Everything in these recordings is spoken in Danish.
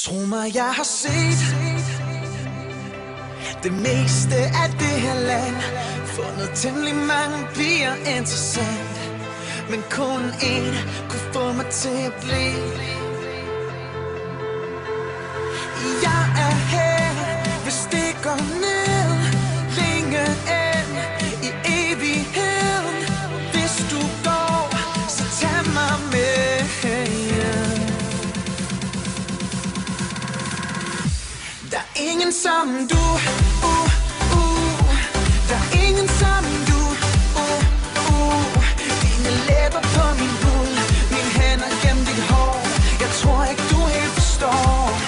Tro mig, jeg har set det meste af det her land. Fundet temmelig mange piger interessant, men kun én kunne få mig til at blive. Jeg er her, hvis det går ned længe end i evigheden. Hvis du går, så tag mig med. Der er ingen som du, der er ingen som du, dine læber på min hud, mine hænder gennem dit hår. Jeg tror ikke du helt forstår.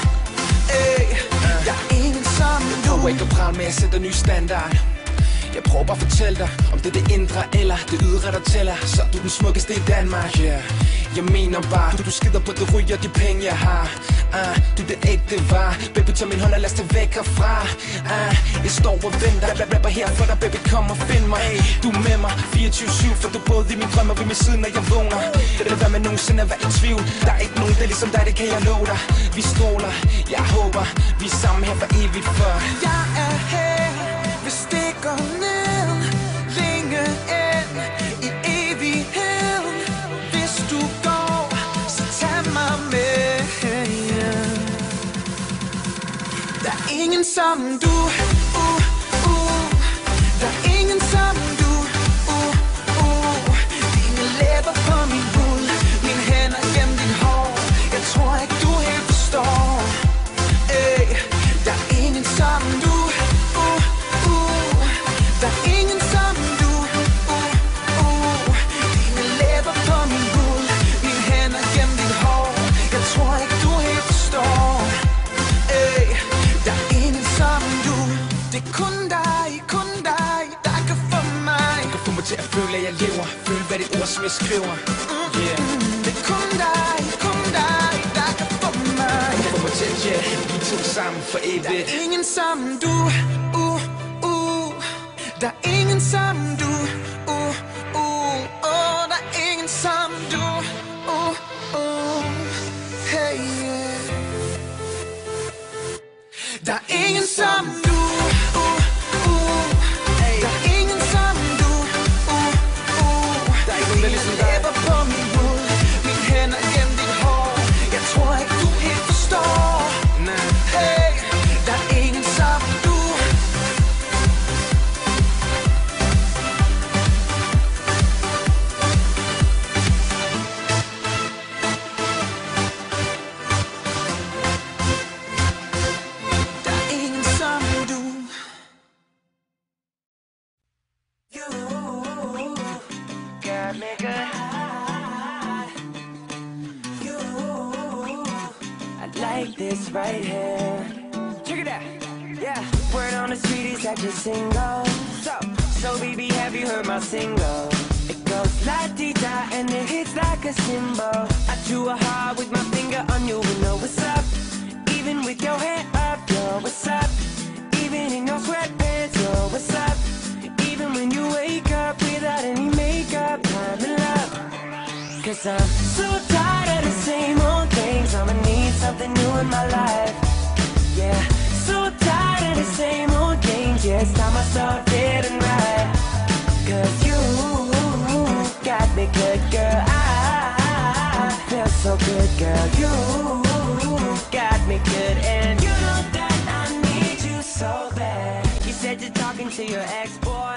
Der er ingen som du. Prøv ikke at prale med at sætte en ny standard. Jeg prøver bare at fortælle dig, om det er det indre eller det ydre, der tæller. Så du er den smukkeste i Danmark, yeah. Jeg mener bare, du skider på det ryger, de penge jeg har. Du er det ægte var. Baby, tag min hånd og lad os tage væk herfra. Jeg står og venter, rapper her for dig, baby, kom og find mig. Du er med mig 24/7, for du er både i min drøm og ved min side, når jeg vågner. Det er hvad man nogensinde er været i tvivl. Der er ikke nogen, der ligesom dig, det kan jeg love dig. Vi stråler, jeg håber, vi er sammen her for evigt, for jeg er her, hvis det går ned længe end i evigheden. Hvis du går, så tag mig med. Der er ingen som du, der er ingen som du, dine læber på min hud, mine hænder gennem dit hår. Jeg tror ikke du helt forstår. Der er ingen som du, der er ingen som du, dine læber på min hud, mine hænder gennem dit hår. Jeg tror ikke du helt forstår. Der er ingen som du. Det er kun dig, der kan få mig. Du kan få mig til at føle, at jeg lever. Føle hvad dit ord, som jeg skriver. Yeah. Det er kun dig, der kan få mig. Du kan få mig til at vi to sammen for evigt. Der er ingen som du, der er ingen som du, der er ingen som du, hey yeah. Der er ingen som du, der er ingen som du, Der er ikke nogen, der ligesom dig. læber på min hud, mine hænder gennem dit hår. Jeg tror ikke du helt forstår. Nej. Hey, der er ingen som du. Der er ingen som du. You got me good. You, I like this right here. Check it out. Yeah, word on the street is that you're single. So baby, have you heard my single? It goes la di da and it hits like a cymbal. I drew a heart with my finger on you and know what's up. Even with your hair up, yo, what's up? Even in your sweatpants, yo, what's up? Even when you wake up without any makeup, I'm in love. Cause I'm so tired of the same old things. I'ma need something new in my life. Yeah, so tired of the same old games. Yeah, it's time I start getting right. Cause you got me good, girl. I feel so good, girl. You got me good, and you know that I need you so bad. You said you're talking to your ex-boy.